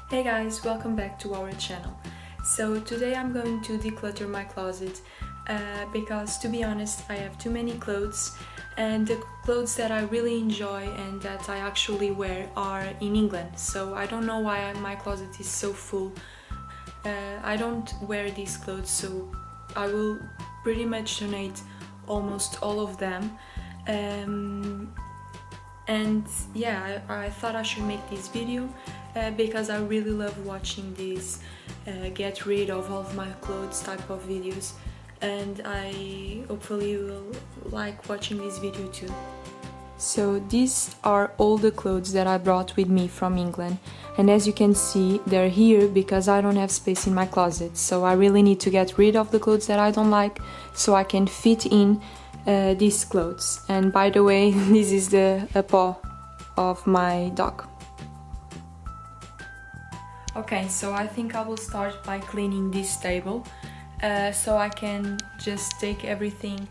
Hey guys, welcome back to our channel. So today I'm going to declutter my closet because to be honest I have too many clothes, and the clothes that I really enjoy and that I actually wear are in England, so I don't know why my closet is so full. I don't wear these clothes, so I will pretty much donate almost all of them. And yeah, I thought I should make this video because I really love watching these get rid of all of my clothes type of videos, and I hopefully will like watching this video too. So these are all the clothes that I brought with me from England, and as you can see they're here because I don't have space in my closet, so I really need to get rid of the clothes that I don't like so I can fit in these clothes. And by the way, this is the paw of my dog. Okay, so I think I will start by cleaning this table so I can just take everything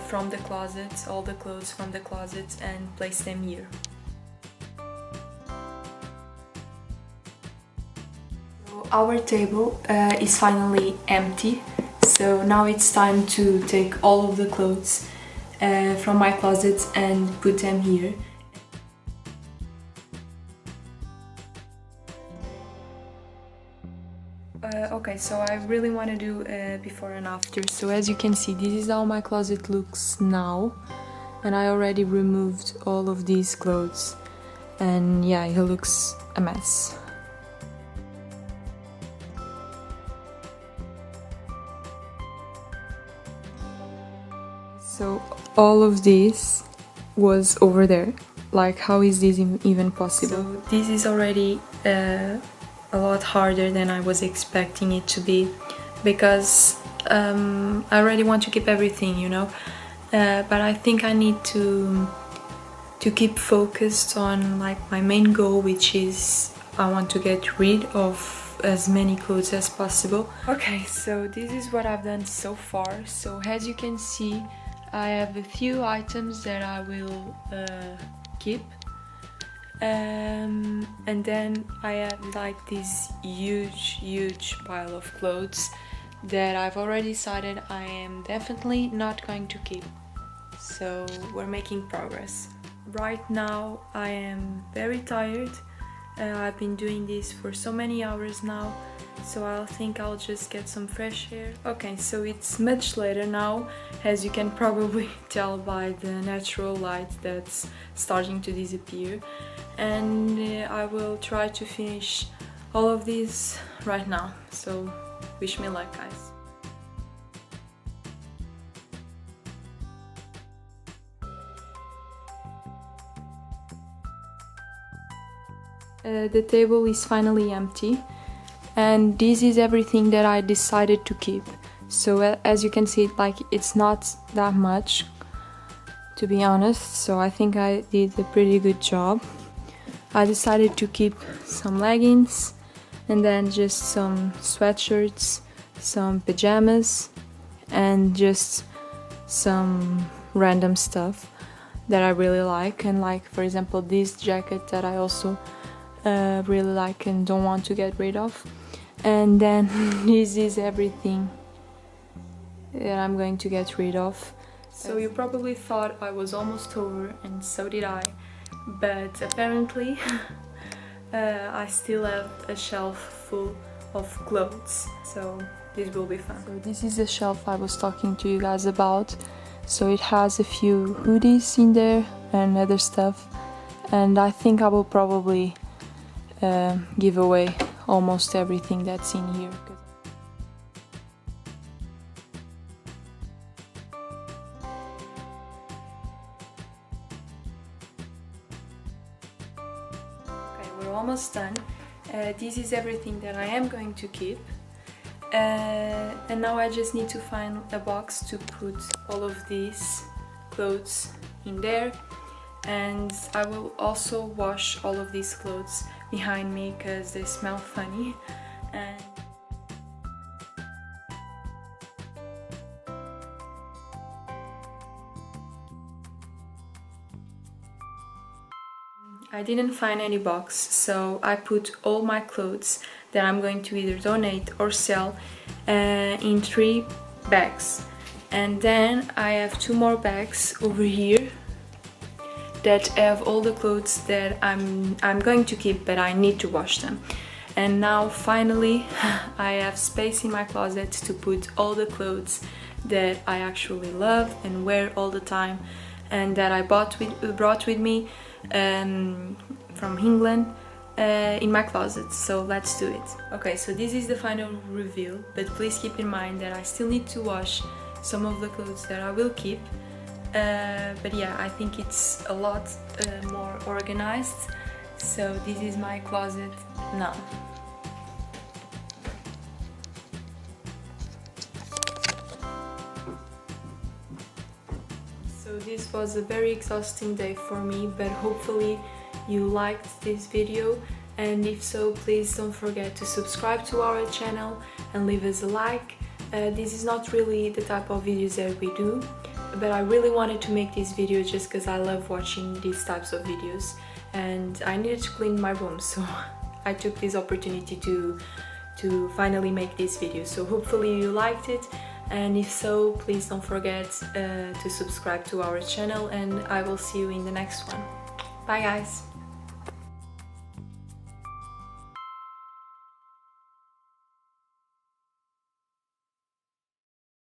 from the closet, all the clothes from the closet, and place them here. So our table is finally empty, so now it's time to take all of the clothes from my closet and put them here. Okay, so I really want to do before and after. So as you can see, this is how my closet looks now, and I already removed all of these clothes, and yeah, it looks a mess. So all of this was over there. Like, how is this even possible? So this is already a lot harder than I was expecting it to be, because I already want to keep everything, you know, but I think I need to keep focused on like my main goal, which is I want to get rid of as many clothes as possible. Okay, so this is what I've done so far. So as you can see, I have a few items that I will keep. And then I have like this huge pile of clothes that I've already decided I am definitely not going to keep. So we're making progress. Right now I am very tired. I've been doing this for so many hours now, so I think I'll just get some fresh air. Okay, so it's much later now, as you can probably tell by the natural light that's starting to disappear, and I will try to finish all of these right now, so wish me luck, guys. The table is finally empty, and this is everything that I decided to keep. So as you can see, like, it's not that much, to be honest, so I think I did a pretty good job. I decided to keep some leggings, and then just some sweatshirts, some pajamas, and just some random stuff that I really like, and like, for example, this jacket that I also really like and don't want to get rid of. And then this is everything that I'm going to get rid of. So you probably thought I was almost over, and so did I, but apparently I still have a shelf full of clothes, so this will be fun. So this is the shelf I was talking to you guys about. So it has a few hoodies in there and other stuff, and I think I will probably give away almost everything that's in here. Okay, we're almost done. This is everything that I am going to keep, and now I just need to find a box to put all of these clothes in there. And I will also wash all of these clothes behind me because they smell funny. And I didn't find any box, so I put all my clothes that I'm going to either donate or sell in 3 bags. And then I have 2 more bags over here that have all the clothes that I'm going to keep, but I need to wash them. And now finally I have space in my closet to put all the clothes that I actually love and wear all the time, and that I brought with me from England in my closet. So let's do it. Okay, so this is the final reveal, but please keep in mind that I still need to wash some of the clothes that I will keep. But yeah, I think it's a lot more organized. So this is my closet now. So this was a very exhausting day for me, but hopefully you liked this video, and if so, please don't forget to subscribe to our channel and leave us a like. This is not really the type of videos that we do, but I really wanted to make this video just because I love watching these types of videos, and I needed to clean my room, so I took this opportunity to finally make this video. So hopefully you liked it, and if so, please don't forget to subscribe to our channel, and I will see you in the next one. Bye guys!